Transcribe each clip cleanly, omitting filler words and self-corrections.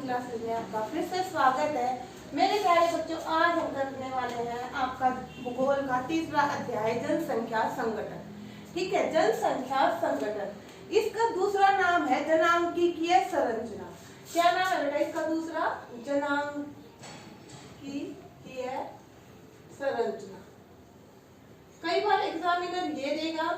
Classes में आपका फिर से स्वागत है। मेरे प्यारे बच्चों, आज हम करने वाले हैं आपका भूगोल का तीसरा अध्याय जनसंख्या संगठन। ठीक है, जनसंख्या संगठन। इसका दूसरा नाम है जनांकीय संरचना। क्या नाम है बेटा इसका दूसरा? जनांकीय संरचना। कई बार एग्जामिनर ये देगा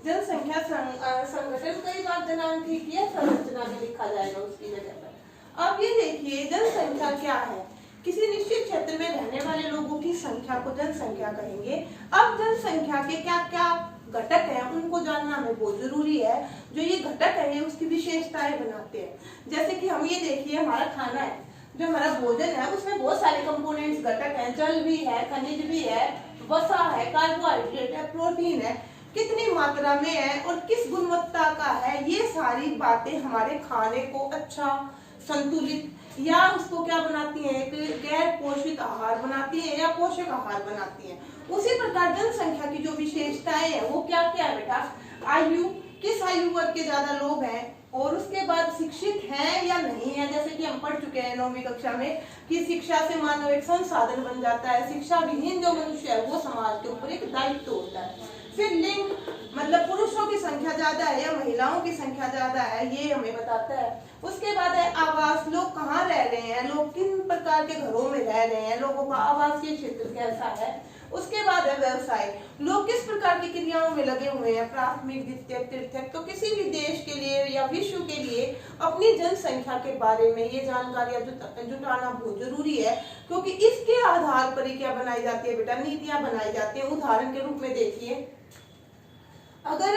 जनसंख्या संगठन, कई बार जनांकीय संरचना भी लिखा जाएगा उसकी जगह पर। अब ये देखिए जनसंख्या क्या है। किसी निश्चित क्षेत्र में रहने वाले लोगों की संख्या को जनसंख्या कहेंगे। अब जनसंख्या के क्या क्या घटक हैं उनको जानना हमें बहुत जरूरी है। जो ये घटक है उसकी विशेषताएं बनाते हैं। जैसे कि हम ये देखिए हमारा खाना है, जो हमारा भोजन है उसमें बहुत सारे कंपोनेंट्स घटक हैं। जल भी है, खनिज भी है, वसा है, कार्बोहाइड्रेट है, प्रोटीन है, कितनी मात्रा में है और किस गुणवत्ता का है, ये सारी बातें हमारे खाने को अच्छा, संतुलित या उसको क्या बनाती हैं, एक गैर पोषित आहार बनाती है या पोषक आहार बनाती है। उसी प्रकार जनसंख्या की जो विशेषताएं हैं वो क्या क्या है बेटा? आयु, किस आयु वर्ग के ज्यादा लोग हैं, और उसके बाद शिक्षित हैं या नहीं है। जैसे कि हम पढ़ चुके हैं 9वीं कक्षा में कि शिक्षा से मानव एक संसाधन बन जाता है। शिक्षा विहीन जो मनुष्य है वो समाज के ऊपर एक दायित्व होता है। फिर लिंग, मतलब पुरुषों की संख्या ज्यादा है या महिलाओं की संख्या ज्यादा है, ये हमें बताता है। उसके बाद है आवास, लोग कहाँ रह रहे हैं, लोग किन प्रकार के घरों में रह रहे हैं, लोगों का आवासीय क्षेत्र कैसा है। उसके बाद है व्यवसाय, लोग किस प्रकार की क्रियाओं में लगे हुए हैं, प्राथमिक, द्वितीयक, तृतीयक। तो किसी भी देश के लिए या विश्व के लिए अपनी जनसंख्या के बारे में ये जानकारियां जुटाना बहुत जरूरी है, क्योंकि इसके आधार पर ही क्या बनाई जाती है बेटा? नीतियां बनाई जाती है। उदाहरण के रूप में देखिए, अगर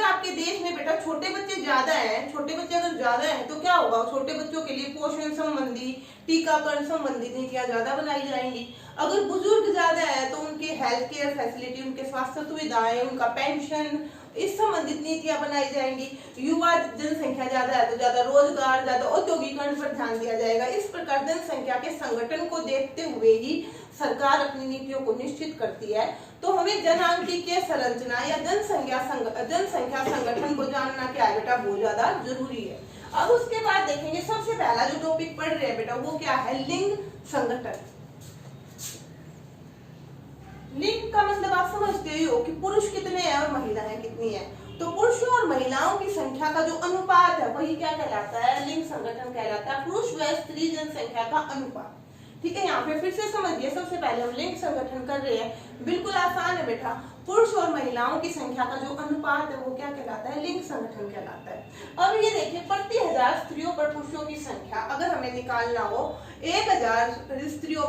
आपके देश में बेटा छोटे बच्चे ज्यादा हैं, छोटे बच्चे अगर ज्यादा हैं तो क्या होगा? छोटे बच्चों के लिए पोषण संबंधी, टीकाकरण संबंधी नीतियां ज्यादा बनाई जाएंगी। अगर बुजुर्ग ज्यादा है तो उनके हेल्थ केयर फैसिलिटी, उनके स्वास्थ्य सुविधाएं, उनका पेंशन, इस संबंधित नीतियां बनाई जाएंगी। युवा जनसंख्या ज्यादा है तो ज्यादा रोजगार, ज्यादा औद्योगिकरण पर ध्यान दिया जाएगा। इस प्रकार जनसंख्या के संगठन को देखते हुए ही सरकार अपनी नीतियों को निश्चित करती है। तो हमें जनांकीय संरचना या जनसंख्या संगठन को जानना क्या है बेटा? बहुत ज्यादा जरूरी है। अब उसके बाद देखेंगे सबसे पहला जो टॉपिक पढ़ रहे हैं बेटा वो क्या है? लिंग संगठन। लिंग का मतलब आप समझते ही हो कि पुरुष कितने हैं और महिलाएं कितनी हैं। तो पुरुषों और महिलाओं की संख्या का जो अनुपात है वही क्या कहलाता है? लिंग संगठन कहलाता है। पुरुष व स्त्री जनसंख्या का अनुपात। ठीक है, यहाँ पे फिर से समझिए। सबसे पहले हम लिंग संगठन कर रहे हैं, बिल्कुल आसान है बेटा। पुरुष और महिलाओं की संख्या का जो अनुपात है वो क्या कहलाता है? लिंग संगठन कहलाता है। अब ये देखिए, प्रति 1000 स्त्रियों पर पुरुषों की संख्या अगर हमें निकालना हो, 1000 स्त्रियों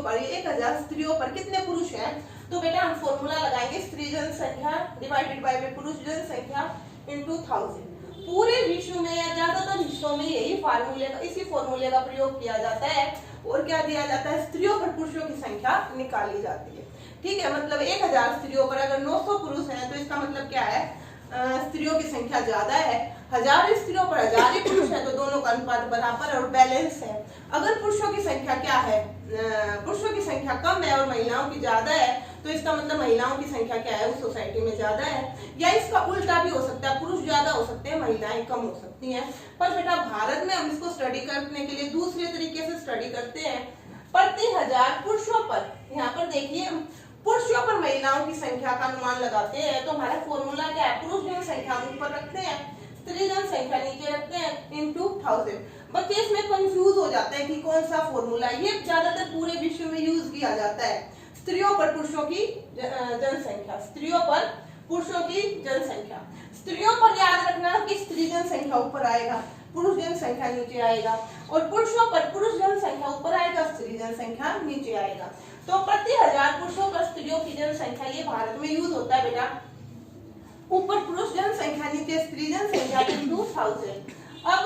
पर कितने पुरुष हैं, तो बेटा हम फॉर्मूला लगाएंगे स्त्री जनसंख्या डिवाइडेड बाय पुरुष जनसंख्या इनटू 1000। पूरे विश्व में या ज्यादातर हिस्सों में इसी फॉर्मूले का प्रयोग किया जाता है। और क्या दिया जाता है? स्त्रियों पर पुरुषों की संख्या निकाली जाती है। ठीक है, मतलब 1000 स्त्रियों पर अगर 900 पुरुष हैं तो इसका मतलब क्या है? स्त्रियों की संख्या ज्यादा है। 1000 स्त्रियों पर 1000 ही पुरुष है तो दोनों का अनुपात बराबर और बैलेंस है। अगर पुरुषों की संख्या क्या है? पुरुषों की संख्या कम है और महिलाओं की ज्यादा है, तो इसका मतलब महिलाओं की संख्या क्या है? उस सोसाइटी में ज्यादा है। या इसका उल्टा भी हो सकता है, पुरुष ज्यादा हो सकते हैं, महिलाएं कम हो सकती हैं। पर बेटा भारत में हम इसको स्टडी करने के लिए दूसरे तरीके से स्टडी करते हैं। प्रति 1000 पुरुषों पर, यहाँ पर देखिए पुरुषों पर महिलाओं की संख्या का अनुमान लगाते हैं। तो हमारा फॉर्मूला क्या है? पुरुष जनसंख्या ऊपर रखते हैं, स्त्री जनसंख्या नीचे रखते हैं इनटू 1000। बच्चे इसमें कंफ्यूज हो जाते हैं कि कौन सा फॉर्मूला। ये ज्यादातर पूरे विश्व में यूज किया जाता है। स्त्रियों पर पुरुषों की जनसंख्या, स्त्रियों पर पुरुषों की जनसंख्या। स्त्रियों पर याद रखना कि स्त्री जनसंख्या ऊपर आएगा, पुरुष जनसंख्या नीचे आएगा, और पुरुषों पर पुरुष जनसंख्या ऊपर आएगा, स्त्री जनसंख्या नीचे आएगा। तो प्रति 1000 पुरुषों पर स्त्रियों की जनसंख्या ये भारत में यूज होता है बेटा। ऊपर पुरुष जनसंख्या नीचे स्त्री जनसंख्या इनटू 1000। अब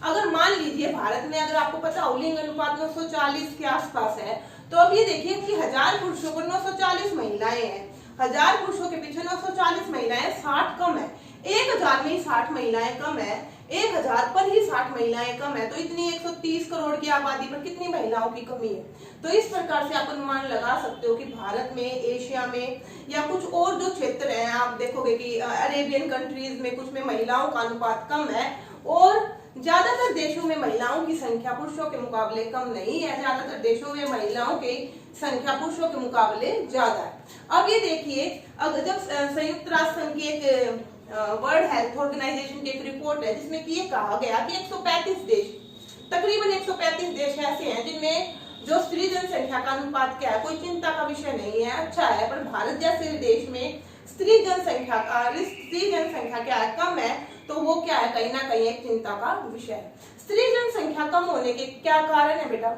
अगर मान लीजिए भारत में अगर आपको पता हो लिंग अनुपात 940 के आसपास है, तो अब ये देखिए कि 1000 पुरुषों पर 940 महिलाएं हैं। 1000 पुरुषों के पीछे 940 महिलाएं, 60 कम है। 1000 में ही 60 महिलाएं कम है, 1000 पर ही 60 महिलाएं कम है, तो इतनी 130 करोड़ की आबादी पर कितनी महिलाओं की कमी है। तो इस प्रकार से आप अनुमान लगा सकते हो कि भारत में, एशिया में या कुछ और जो क्षेत्र हैं, आप देखोगे कि अरेबियन कंट्रीज में कुछ में महिलाओं का अनुपात कम है और ज्यादातर देशों में महिलाओं की संख्या पुरुषों के मुकाबले कम नहीं है, ज्यादातर देशों में महिलाओं की संख्या पुरुषों के मुकाबले ज्यादा है। अब ये देखिए, अगर जब संयुक्त राष्ट्र संघ की एक वर्ल्ड हेल्थ ऑर्गेनाइजेशन की एक रिपोर्ट है जिसमें कि ये कहा गया कि 135 देश, तकरीबन 135 देश ऐसे हैं जिनमें जो स्त्री जनसंख्या का अनुपात क्या है कोई चिंता का विषय नहीं है, अच्छा है। पर भारत जैसे देश में स्त्री जनसंख्या क्या है, कम है, तो वो क्या है, कहीं ना कहीं एक चिंता का विषय है। स्त्री जनसंख्या कम होने के क्या कारण है बेटा?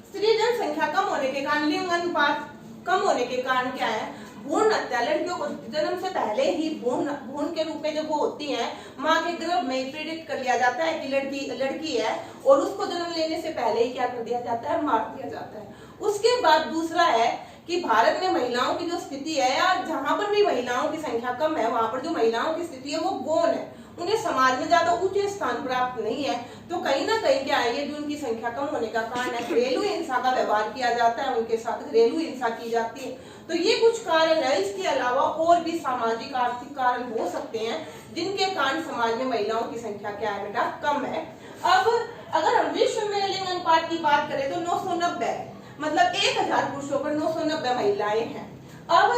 स्त्री जनसंख्या कम होने के कारण, लिंग अनुपात कम होने के कारण क्या है? भ्रूण हत्या। लड़कियों को जन्म से पहले ही भ्रूण के रूप में जब वो होती हैं, माँ के गर्भ में प्रेडिक्ट कर लिया जाता है कि लड़की है, और उसको जन्म लेने से पहले ही क्या कर दिया जाता है, मार दिया जाता है। उसके बाद दूसरा है कि भारत में महिलाओं की जो स्थिति है, या जहां पर भी महिलाओं की संख्या कम है वहां पर जो महिलाओं की स्थिति है वो गौण है, उन्हें समाज में ज्यादा ऊंचे स्थान प्राप्त नहीं है। तो कहीं ना कहीं क्या है, ये जो उनकी संख्या कम होने का कारण है, घरेलू हिंसा का व्यवहार किया जाता है, उनके साथ घरेलू हिंसा की जाती है। तो ये कुछ कारण है। इसके अलावा और भी सामाजिक आर्थिक कारण हो सकते हैं जिनके कारण समाज में महिलाओं की संख्या क्या है बेटा, कम है। अब अगर हम विश्व में लिंग अनुपात की बात करें तो 990, मतलब 1000 पुरुषों पर 990 महिलाएं हैं। अब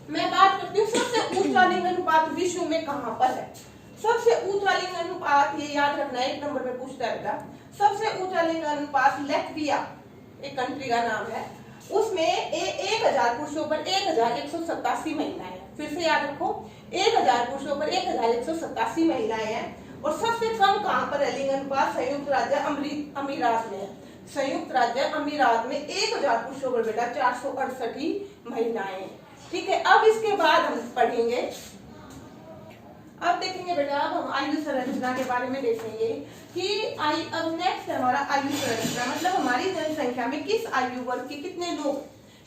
मैं बात करती हूँ सबसे ऊंचा लिंग अनुपात विश्व में कहाँ पर है। सबसे ऊंचा लिंग अनुपात, ये याद रखना है, 1 नंबर पे पूछता है बेटा। सबसे ऊंचा लिंग अनुपात लैटविया एक कंट्री का नाम है, उसमें 1000 पुरुषों पर 1187 महिलाएं हैं। फिर से याद रखो, 1000 पुरुषों पर 1187 महिलाएं हैं। और सबसे कम कहां पर है लिंग अनुपात? संयुक्त राज्य अमीरात में है। संयुक्त राज्य अमीरात में 1000 पुरुषों पर बेटा 468 ही महिलाएं। ठीक है, अब इसके बाद हम पढ़ेंगे, अब देखेंगे बेटा, अब हम आयु संरचना के बारे में देखेंगे कि अब नेक्स्ट है हमारा आयु संरचना, मतलब हमारी जनसंख्या में किस आयु वर्ग के कितने लोग।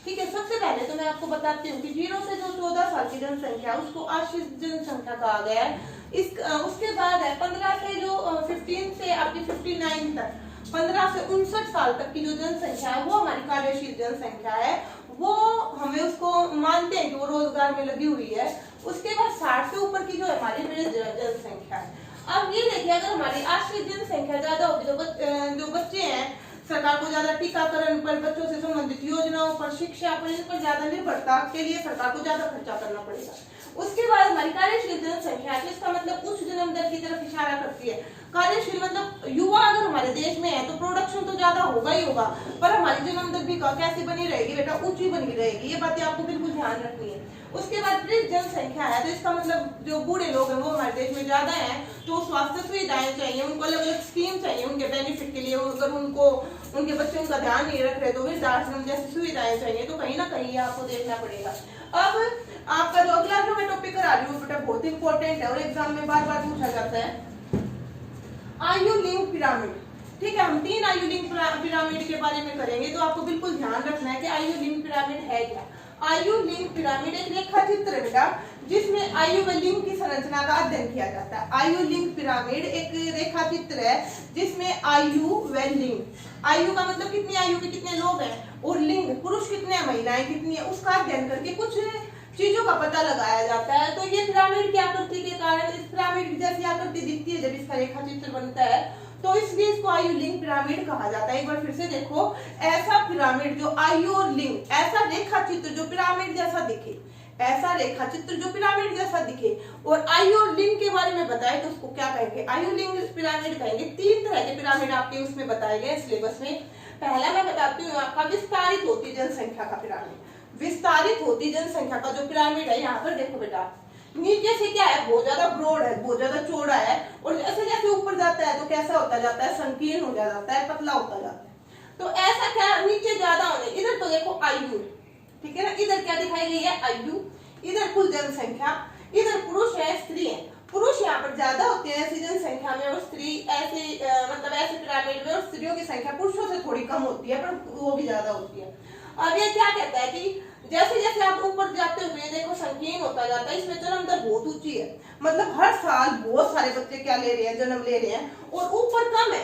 ठीक है, सबसे पहले तो मैं आपको बताती हूँ कि 0 से जो 14 साल की जनसंख्या उसको आश्रित जनसंख्या कहा गया है। उसके बाद है 15 से जो 15 से आपकी 59 तक, 15 से 59 साल तक की जो जनसंख्या है वो हमारी कार्यशील जनसंख्या है, वो हमें उसको मानते हैं कि वो रोजगार में लगी हुई है। उसके बाद 60 से ऊपर की जो हमारी जनसंख्या है। अब ये देखिए, अगर हमारी आश्रित जनसंख्या ज्यादा होगी तो जो बच्चे हैं, सरकार को ज्यादा टीकाकरण पर, बच्चों से संबंधित योजनाओं पर, शिक्षा पर, इन पर ज्यादा निर्भरता के लिए सरकार को ज्यादा खर्चा करना पड़ेगा। उसके बाद हमारी कार्यशील जनसंख्या है, इसका मतलब उच्च जन्म दर की तरफ इशारा करती है। कार्यशील मतलब युवा अगर हमारे देश में है तो प्रोडक्शन तो ज्यादा होगा ही होगा, पर हमारी जन्म दर भी कैसी बनी रहेगी बेटा, ऊंची बनी रहेगी। ये बातें आपको बिल्कुल ध्यान रखनी है। उसके बाद वृद्ध जनसंख्या है, तो इसका मतलब जो बूढ़े लोग हैं वो हमारे देश में ज्यादा हैं, तो स्वास्थ्य सुविधाएं चाहिए, उनको अलग अलग स्कीम चाहिए उनके बेनिफिट के लिए। अगर उनको उनके बच्चों का ध्यान नहीं रख रहे तो वृद्धाश्रम जैसी सुविधाएं चाहिए, तो कहीं ना कहीं आपको देखना पड़ेगा। अब आपका जो अगला जो मैं टॉपिक करा रही हूँ बेटा बहुत इंपॉर्टेंट है और एग्जाम में बार बार पूछा जाता है, आयु लिंग पिरामिड। ठीक है, हम 3 आयु लिंग पिरामिड के बारे में करेंगे, तो आपको बिल्कुल ध्यान रखना है कि आयु लिंग पिरामिड है क्या। आयु लिंग पिरामिड एक रेखा चित्र है बेटा, जिसमें आयु व लिंग की संरचना का अध्ययन किया जाता है। आयु लिंग पिरामिड एक रेखा चित्र है जिसमें आयु व लिंग, आयु का मतलब कितनी आयु के कितने लोग हैं, और लिंग पुरुष कितने हैं, महिलाएं कितनी है, उसका अध्ययन करके कुछ चीजों का पता लगाया जाता है। तो ये पिरामिड की आकृति के कारण, इस पिरामिड जैसी आकृति दिखती है जब इसका रेखा चित्र बनता है, तो इसलिए इसको आयु लिंग पिरामिड कहा जाता है। एक बार फिर से देखो, ऐसा पिरामिड जो आयु और लिंग, ऐसा रेखा चित्र जो पिरामिड जैसा दिखे, ऐसा रेखा चित्र जो पिरामिड जैसा दिखे और आयु और लिंग के बारे में बताए तो उसको क्या कहेंगे, आयु लिंग पिरामिड कहेंगे। 3 तरह के पिरामिड आपके उसमें बताए गए सिलेबस में। पहला मैं बताती हूँ आपका विस्तारित होती जनसंख्या का पिरामिड। विस्तारित होती जनसंख्या का जो पिरामिड है, यहाँ पर देखो बेटा, नीचे से क्या है, बहुत ज्यादा ब्रॉड है, बहुत ज्यादा चौड़ा है, और जैसे जैसे ऊपर जाता है तो कैसा होता जाता है, संकीर्ण हो जाता है, पतला होता जाता है। तो ऐसा क्या, नीचे ज्यादा होने, इधर तो देखो आयु, ठीक है ना, इधर क्या दिखाई गई है, आयु, इधर कुल जनसंख्या, इधर पुरुष है, स्त्री है। पुरुष यहाँ पर ज्यादा होते हैं ऐसी जनसंख्या में, और स्त्री ऐसे मतलब ऐसे पिरामिड में, और स्त्रियों की संख्या पुरुषों से थोड़ी कम होती है, पर वो भी ज्यादा होती है। अब ये क्या कहता है कि जैसे जैसे आप ऊपर जाते हुए देखो संकीर्ण होता जाता है, इसमें जन्म दर बहुत ऊंची है, मतलब हर साल बहुत सारे बच्चे क्या ले रहे हैं, जन्म ले रहे हैं, और ऊपर कम है,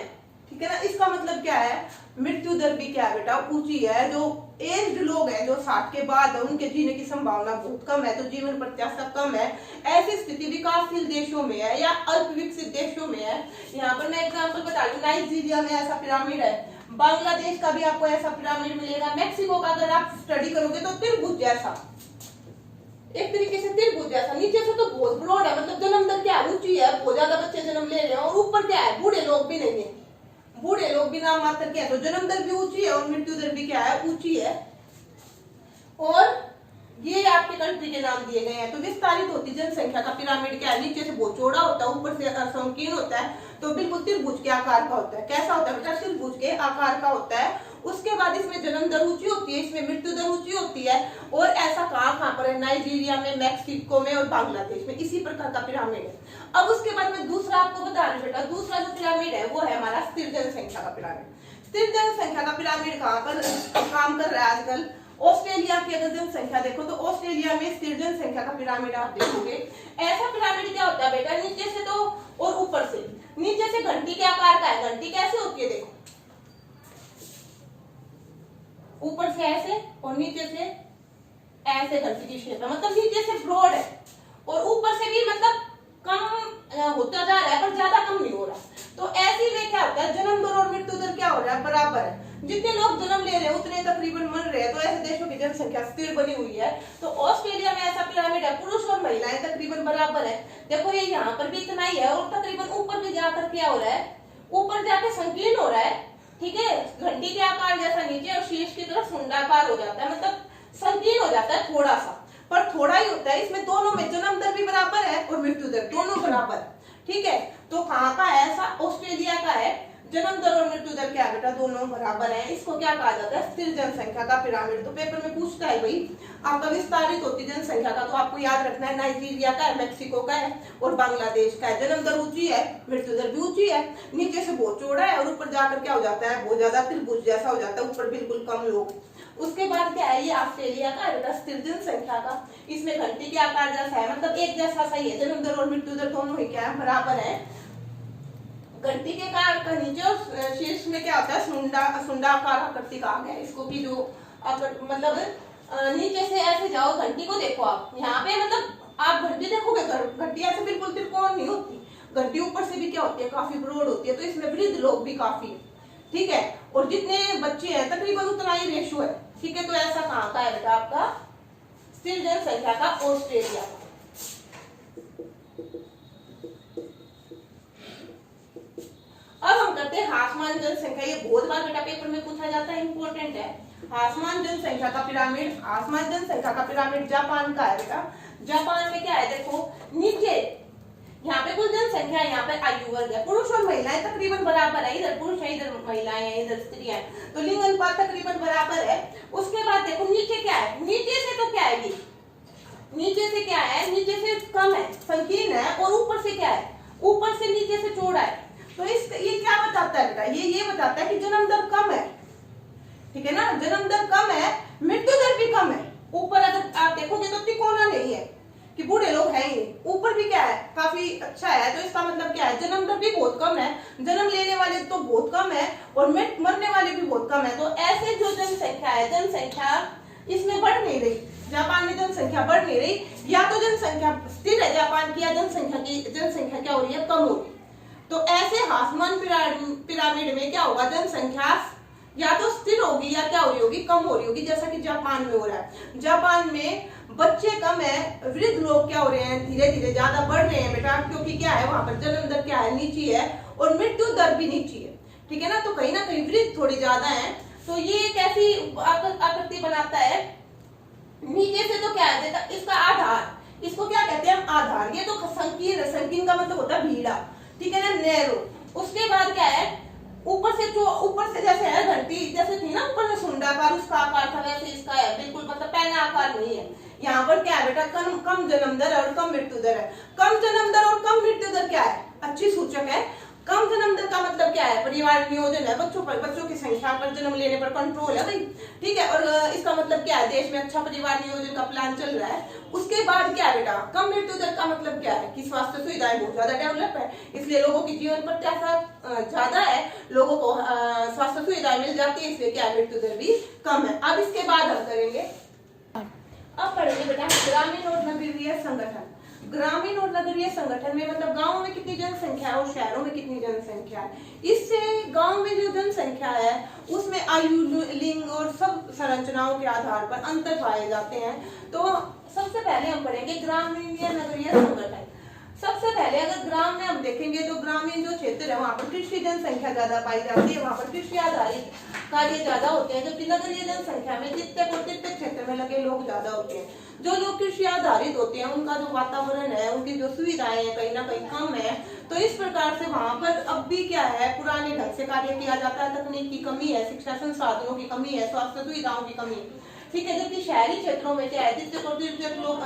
ठीक है ना। इसका मतलब क्या है, मृत्यु दर भी क्या है बेटा, ऊंची है। जो एज्ड लोग हैं, जो 60 के बाद है, उनके जीने की संभावना बहुत कम है, तो जीवन प्रत्याशा कम है। ऐसी स्थिति विकासशील देशों में है या अल्प विकसित देशों में है, है। यहाँ पर मैं एग्जांपल बता दूं, नाइजीरिया में ऐसा पिरामिड है, बांग्लादेश का भी आपको ऐसा पिरामिड मिलेगा, मैक्सिको का अगर आप स्टडी करोगे तो त्रिभुज जैसा, एक तरीके से त्रिभुज जैसा। नीचे से तो बहुत ब्रॉड है, मतलब जन्म दर क्या ऊंची है, बहुत ज्यादा बच्चे जन्म ले रहे हैं, और ऊपर क्या है, बूढ़े लोग भी नहीं है, बूढ़े लोग भी नाम मात्र के हैं, तो जन्म दर भी ऊंची है और मृत्यु दर भी क्या है, ऊंची है। और ये आपके कंट्री के नाम दिए गए हैं। तो विस्तारित होती जनसंख्या का पिरामिड क्या है, नीचे से बहुत चौड़ा होता है, ऊपर से संकीर्ण होता है, तो बिल्कुल त्रिभुज के आकार का होता है। कैसा होता है बेटा, त्रिभुज के आकार का होता है। उसके बाद इसमें जन्म दर ऊंची होती है, इसमें मृत्यु दर ऊंची होती है। और ऐसा कहाँ पर है, नाइजीरिया में, मैक्सिको में और बांग्लादेश में, इसी प्रकार का पिरामिड है। अब उसके बाद में दूसरा आपको बता रही बेटा, दूसरा जो पिरामिड है वो है हमारा स्थिर जनसंख्या का पिरामिड। स्थिर जनसंख्या का पिरामिड कहाँ पर काम कर रहा है आजकल, ऑस्ट्रेलिया की अगर जनसंख्या देखो तो ऑस्ट्रेलिया में स्थिर जनसंख्या का पिरामिड आप देखोगे। ऐसा पिरामिड क्या होता है बेटा, नीचे से तो और ऊपर से, नीचे से घंटी के आकार का है। घंटी कैसे होती है देखो, ऊपर से ऐसे और नीचे से ऐसे घंटी की शेप है, मतलब नीचे से ब्रॉड है और ऊपर से भी मतलब कम होता जा रहा है पर ज्यादा कम नहीं हो रहा। तो ऐसे में क्या होता है, जन्म दर और मृत्यु दर क्या हो रहा है, बराबर है। जितने लोग जन्म ले रहे हैं उतने तकरीबन मर रहे हैं। तो ऐसे देशों की जनसंख्या स्थिर बनी हुई है। तो ऑस्ट्रेलिया में ऐसा पिरामिड है, पुरुष और महिलाएं तकरीबन बराबर है। देखो ये यहाँ पर भी इतना ही है और तकरीबन ऊपर भी जाकर क्या हो रहा है, ऊपर जाके संकीर्ण हो रहा है, ठीक है, घंटी के आकार जैसा नीचे और शीर्ष की तरफ सुंडाकार हो जाता है, मतलब संकीर्ण हो जाता है थोड़ा सा, पर थोड़ा ही होता है। इसमें दोनों में जन्म दर भी बराबर है और मृत्यु दर दोनों बराबर, ठीक है। तो कहाँ का है ऐसा, ऑस्ट्रेलिया का है। जन्म दर और मृत्यु दर क्या बेटा, दोनों बराबर है। इसको क्या कहा जाता है, स्थिर जनसंख्या का पिरामिड। तो पेपर में पूछता है भाई आपका विस्तारित होती जनसंख्या का, तो आपको याद रखना है नाइजीरिया का है, मैक्सिको का है और बांग्लादेश का है। जन्म दर ऊंची है, मृत्यु दर भी ऊंची है, नीचे से बहुत चौड़ा है और ऊपर जाकर क्या हो जाता है, बहुत ज्यादा त्रिभुज जैसा हो जाता है, ऊपर बिल्कुल कम लोग। उसके बाद क्या है, ये ऑस्ट्रेलिया का है स्थिर जनसंख्या का। इसमें घंटी के आकार जैसा है, मतलब एक जैसा सही है, जन्म दर और मृत्यु दर दोनों ही क्या है, बराबर है। घंटी के आकार का नीचे और शीर्ष में क्या होता है, सुंडाकार आकृति कहा गया है इसको, की जो मतलब नीचे से ऐसे जाओ, घंटी को देखो आप यहाँ पे, मतलब आप घंटी देखोगे, घंटी ऐसे बिल्कुल त्रिकोण नहीं होती, घंटी ऊपर से भी क्या होती है, काफी ब्रॉड होती है। तो इसमें वृद्ध लोग भी काफी है, ठीक है, और जितने बच्चे हैं तकरीबन उतना ही रेशो है, ठीक है। तो ऐसा कहाँ का है बेटा आपका, स्थिर जनसंख्या का ऑस्ट्रेलिया का। अब हम करते हैं हासमान जनसंख्या। ये बहुत बार बेटा पेपर में पूछा जाता है, इंपॉर्टेंट है। हासमान जनसंख्या का पिरामिड, हासमान जनसंख्या का पिरामिड जापान का है बेटा। जापान में क्या है देखो, नीचे यहाँ पे कुल जनसंख्या है, यहाँ पे आयु वर्ग है, पुरुष और महिलाएं तकरीबन बराबर है, इधर पुरुष है, इधर महिलाएं हैं, इधर स्त्रियां हैं, तो लिंग अनुपात तकरीबन बराबर है। उसके बाद देखो नीचे क्या है, नीचे से तो क्या है, ये नीचे से क्या है, नीचे से कम है, संकीर्ण है, और ऊपर से क्या है, ऊपर से नीचे से चौड़ा है। तो इस ये क्या बताता है बेटा, ये बताता है कि जन्म दर कम है, ठीक है ना, जन्म दर कम है, मृत्यु दर भी कम है। ऊपर अगर आप देखोगे तो तिकोना नहीं है कि बूढ़े लोग हैं ही, ऊपर भी क्या है, काफी अच्छा है। तो इसका मतलब क्या है, जन्म दर भी बहुत कम है, जन्म लेने वाले तो बहुत कम है और मरने वाले भी बहुत कम है। तो ऐसे जो जनसंख्या है, जनसंख्या इसमें बढ़ नहीं रही, जापान में जनसंख्या बढ़ नहीं रही, या तो जनसंख्या स्थिर है जापान की, या जनसंख्या क्या हो रही है, कम हो रही। तो ऐसे हासमान पिरामिड में क्या होगा, जनसंख्या या तो स्थिर होगी या क्या हो रही होगी, कम हो रही होगी, जैसा कि जापान में हो रहा है। जापान में बच्चे कम है, वृद्ध लोग क्या हो रहे हैं, धीरे धीरे ज्यादा बढ़ रहे हैं बेटा, क्योंकि क्या है वहां पर जन्म दर क्या है, नीची है, और मृत्यु दर भी नीची है, ठीक है ना। तो कहीं ना कहीं वृद्ध थोड़ी ज्यादा है। तो ये एक ऐसी आकृति बनाता है। नीचे से तो क्या है देखा, इसका आधार, इसको क्या कहते हैं हम, आधार। ये तो संकीर्ण, संकीर्ण का मतलब होता है भीड़ा, ठीक है ना, नैरो। उसके बाद क्या है, ऊपर से जैसे है घंटी जैसे थी ना, ऊपर से सुंडाकार उसका आकार था, वैसे इसका है, बिल्कुल मतलब पैना आकार नहीं है। यहाँ पर क्या है बेटा, कम जन्म दर और कम मृत्यु दर है। कम जन्म दर और कम मृत्यु दर क्या है, अच्छी सूचक है। कम जन्म दर का मतलब क्या है, परिवार नियोजन है, बच्चों की संख्या पर, जन्म लेने पर कंट्रोल है भाई, ठीक है। और इसका मतलब क्या है, देश में अच्छा परिवार नियोजन का प्लान चल रहा है। उसके बाद क्या है बेटा, कम मृत्यु दर का मतलब क्या है कि स्वास्थ्य सुविधाएं बहुत ज्यादा डेवलप है, इसलिए लोगों की जीवन प्रत्याशा ज्यादा है, लोगों को स्वास्थ्य सुविधाएं मिल जाती है, इसलिए क्या है, मृत्यु दर भी कम है। अब इसके बाद हम करेंगे, अब पढ़ेंगे बेटा ग्रामीण और नगरीय संगठन। ग्रामीण और नगरीय संगठन में मतलब गांव में कितनी जनसंख्या है और शहरों में कितनी जनसंख्या है। इससे गांव में जो जनसंख्या है उसमें आयु, लिंग और सब संरचनाओं के आधार पर अंतर पाए जाते हैं। तो सबसे पहले हम पढ़ेंगे ग्रामीण या नगरीय संगठन। सबसे पहले अगर ग्राम में हम देखेंगे तो ग्रामीण जो क्षेत्र है वहाँ पर कृषि जनसंख्या ज्यादा पाई जाती है, वहाँ पर कृषि आधारित कार्य ज्यादा होते हैं, जबकि नगरीय जनसंख्या में तृतीयक और तृतीयक क्षेत्र में लगे लोग ज्यादा होते हैं। जो लोग कृषि आधारित होते हैं उनका जो वातावरण है, उनकी जो सुविधाएं हैं कहीं ना कहीं कम है, तो इस प्रकार से वहाँ पर अब भी क्या है, पुराने ढंग से कार्य किया जाता है, तकनीक की कमी है, शिक्षा संसाधनों की कमी है, स्वास्थ्य सुविधाओं की कमी है, ठीक है। जबकि शहरी क्षेत्रों में क्या है, तृतीयक और तृतीयक लोग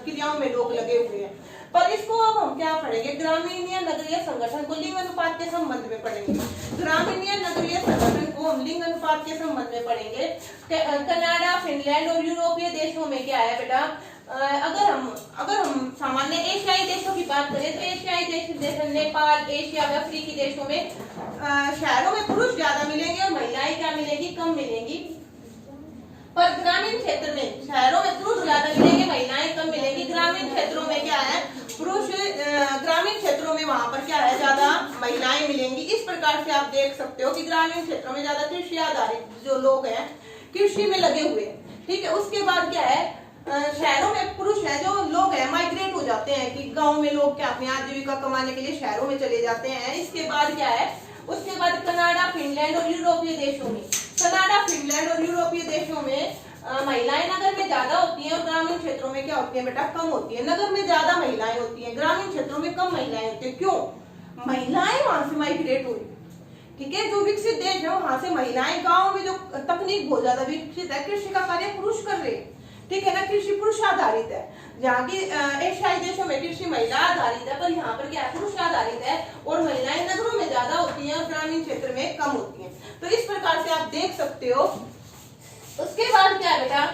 क्रियाओं में लोग लगे हुए हैं। पर इसको अब हम क्या पढ़ेंगे, ग्रामीण या नगरीय संगठन को लिंग अनुपात के संबंध में पढ़ेंगे। ग्रामीण या नगरीय संगठन को हम लिंग अनुपात के संबंध में पढ़ेंगे। कनाडा, फिनलैंड और यूरोपीय देशों में क्या है बेटा, अगर हम सामान्य एशियाई देशों की बात करें तो एशियाई देश जैसे नेपाल, एशिया व अफ्रीकी देशों में शहरों में पुरुष ज्यादा मिलेंगे और महिलाएं क्या मिलेगी, कम मिलेंगी। पर ग्रामीण क्षेत्र में शहरों में पुरुष ज्यादा मिलेंगे, महिलाएं कम मिलेंगी। ग्रामीण क्षेत्रों में क्या है, पुरुष ग्रामीण क्षेत्रों में वहां पर क्या है, ज्यादा महिलाएं मिलेंगी। इस प्रकार से आप देख सकते हो कि ग्रामीण क्षेत्रों में ज्यादा कृषि आधारित जो लोग हैं कृषि में लगे हुए, ठीक है। उसके बाद क्या है, शहरों में पुरुष है जो लोग हैं माइग्रेट हो जाते हैं कि गांव में लोग क्या अपनी आजीविका कमाने के लिए शहरों में चले जाते हैं। इसके बाद क्या है, उसके बाद कनाडा, फिनलैंड और यूरोपीय देशों में, कनाडा, फिनलैंड और यूरोपीय देशों में महिलाएं नगर में ज्यादा होती हैं और ग्रामीण क्षेत्रों में क्या होती है बेटा, कम होती है। नगर में ज्यादा महिलाएं होती हैं, ग्रामीण क्षेत्रों में कम महिलाएं होती है। क्यों? महिलाएं वहां से माइग्रेट हो रही, ठीक है। जो विकसित देश है वहां से महिलाएं, गाँव में जो तकनीक बहुत ज्यादा विकसित है, कृषि का कार्य पुरुष कर रहे हैं, ठीक है ना, कृषि पुरुष आधारित है। जहाँ की एशियाई देशों में कृषि महिला आधारित है, पर यहाँ पर क्या पुरुष आधारित है और महिलाएं नगरों में ज्यादा होती हैं और ग्रामीण क्षेत्र में कम होती हैं। तो इस प्रकार से आप देख सकते हो। उसके बाद क्या है बेटा,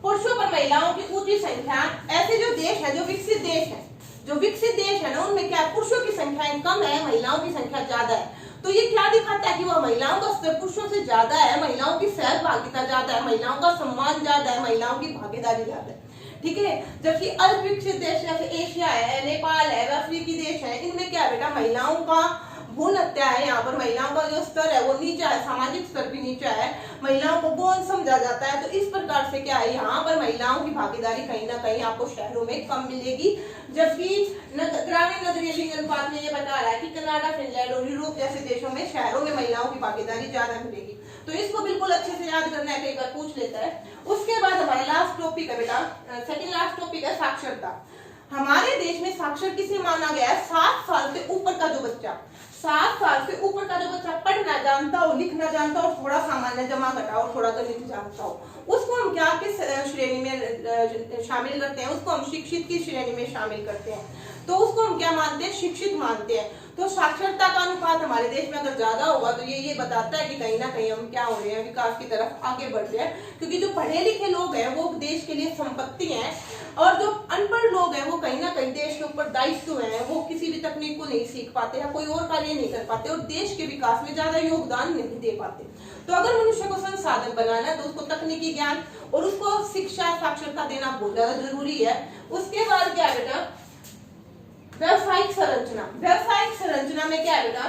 पुरुषों पर महिलाओं की ऊंची संख्या। ऐसे जो देश है, जो विकसित देश है, जो विकसित देश है ना, उनमें क्या पुरुषों की संख्या कम है, महिलाओं की संख्या ज्यादा है। तो ये क्या दिखाता है कि वह महिलाओं का स्तर पुरुषों से ज्यादा है, महिलाओं की सहभागिता ज्यादा है, महिलाओं का सम्मान ज्यादा है, महिलाओं की भागीदारी ज्यादा है, ठीक है। जबकि अल्प विकसित देश जैसे एशिया है, नेपाल है, अफ्रीकी देश है, इनमें क्या बेटा, महिलाओं का भ्रूण हत्या है, यहाँ पर महिलाओं का जो स्तर है वो नीचा है, सामाजिक स्तर भी नीचा है, महिलाओं को गौण समझा जाता है। तो इस प्रकार से क्या है, यहाँ पर महिलाओं की भागीदारी कहीं ना कहीं आपको शहरों में कम मिलेगी। जबकि ग्रामीण नगरीय लिंग अनुपात में ये बता रहा है कि कनाडा, फिनलैंड और यूरोप जैसे देशों में शहरों में महिलाओं की भागीदारी ज्यादा मिलेगी। तो इसको बिल्कुल अच्छे से याद करना है, कई बार पूछ लेता है। उसके बाद हमारा लास्ट टॉपिक है बेटा, सेकंड लास्ट टॉपिक है साक्षरता। हमारे देश में साक्षर किसे माना गया है, 7 साल से ऊपर का जो बच्चा, 7 साल से ऊपर का जो बच्चा पढ़ना जानता हो, लिखना जानता हो, थोड़ा सामान्य जमा घटा और थोड़ा गणित जानता हो, उसको हम क्या किस श्रेणी में शामिल करते हैं, उसको हम शिक्षित की श्रेणी में शामिल करते हैं। तो उसको हम क्या मानते हैं, शिक्षित मानते हैं। तो साक्षरता का अनुपात हमारे देश में अगर ज्यादा होगा तो ये बताता है कि कहीं ना कहीं हम क्या हो रहे हैं, विकास की तरफ आगे बढ़ रहे हैं। क्योंकि जो पढ़े लिखे लोग हैं वो देश के लिए संपत्ति हैं, और जो अनपढ़ लोग हैं वो कहीं ना कहीं देश के ऊपर दायित्व है, वो किसी भी तकनीक को नहीं सीख पाते या कोई और कार्य नहीं कर पाते और देश के विकास में ज्यादा योगदान नहीं दे पाते। तो अगर मनुष्य को संसाधन बनाना है तो उसको तकनीकी ज्ञान और उसको शिक्षा, साक्षरता देना बहुत ज्यादा जरूरी है। उसके बाद क्या बेटा, व्यवसायिक संरचना। व्यवसायिक संरचना में क्या है बेटा,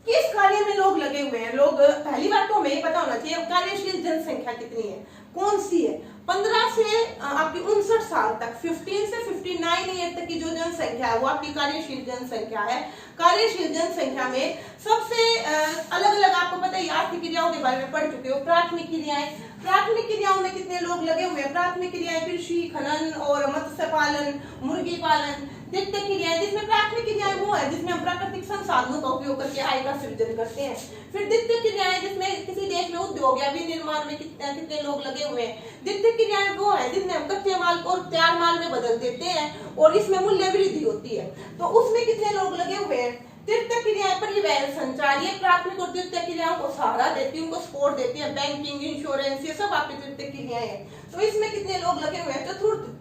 किस कार्य में लोग लगे हुए हैं। लोग, पहली बात तो हमें ये पता होना चाहिए कार्यशील जनसंख्या कितनी है, कौन सी है। 15 से आपकी 59 साल तक, 15 से 59 ईयर तक की जो जनसंख्या है वो आपकी कार्यशील जनसंख्या है। कार्यशील जनसंख्या में सबसे अलग अलग, आपको पता है आर्थिक क्रियाओं के बारे में पढ़ चुके हो। प्राथमिक क्रियाएं, प्राथमिक क्रियाओं में कितने लोग लगे हुए हैं। प्राथमिक क्रियाएं कृषि, खनन और मत्स्य पालन, मुर्गी पालन। द्वितीयक क्रियाएं, जिसमें प्राथमिक क्रियाएं वो है जिसमें हम प्राकृतिक संसाधनों का उपयोग करके आय का सृजन करते हैं। फिर द्वितीयक क्रियाएं जिसमें किसी देश में उद्योग या विनिर्माण में कितने लोग लगे हुए हैं। द्वितीयक क्रियाएं वो है जिसमें हम कच्चे माल को तैयार माल में बदल देते हैं और इसमें मूल्य वृद्धि होती है, तो उसमें कितने लोग लगे हुए हैं। तृतीयक क्रियाएं परिवहन, संचार, ये प्राथमिक और द्वितीयक क्रियाओं को सहारा देती है, उनको सपोर्ट देती है। बैंकिंग, इंश्योरेंस, ये सब आपकी तृतीयक क्रियाएं हैं। तो इसमें कितने लोग लगे हुए हैं। चतुर्थ,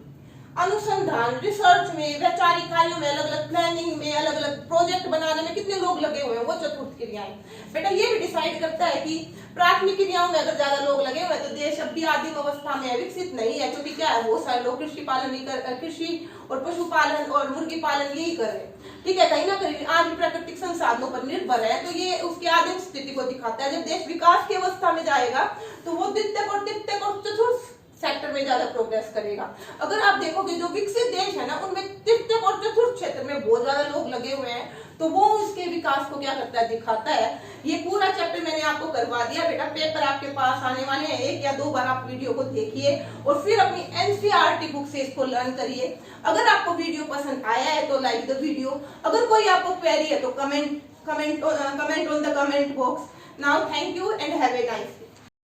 अनुसंधान, रिसर्च में, वैचारिक कार्यों में, अलग अलग प्लानिंग में, अलग अलग प्रोजेक्ट प्रोजेक्ट बनाने में कितने लोग लगे हुए हैं, वो चतुर्थ क्रियाएं। बेटा ये भी डिसाइड करता है कि प्राथमिक क्रियाओं में अगर ज्यादा लोग लगे हुए हैं तो देश अब भी आदिम अवस्था में है, विकसित नहीं है, क्योंकि क्या है बहुत सारे लोग कृषि पालन नहीं कर, कृषि और पशुपालन और मुर्गी पालन यही कर रहे हैं, ठीक है, कहीं ना कहीं आज भी प्राकृतिक संसाधनों पर निर्भर है। तो ये उसकी आदिम स्थिति को दिखाता है। जब देश विकास की अवस्था में जाएगा तो वो द्वितीयक और तृतीयक और चतुर्थ सेक्टर में ज्यादा प्रोग्रेस करेगा। अगर आप देखोगे जो विकसित देश है ना उनमें तृतीयक और चतुर्थ क्षेत्र में बहुत ज्यादा लोग लगे हुए हैं, तो वो उसके विकास को क्या करता है, दिखाता है। ये पूरा चैप्टर मैंने आपको करवा दिया बेटा, पेपर आपके पास आने वाले हैं, 1 या 2 बार आप वीडियो को देखिए और फिर अपनी एनसीईआरटी बुक से इसको लर्न करिए। अगर आपको वीडियो पसंद आया है तो लाइक द वीडियो, अगर कोई आपको क्वेरी है तो comment on the comment box. Now thank you and have a nice day.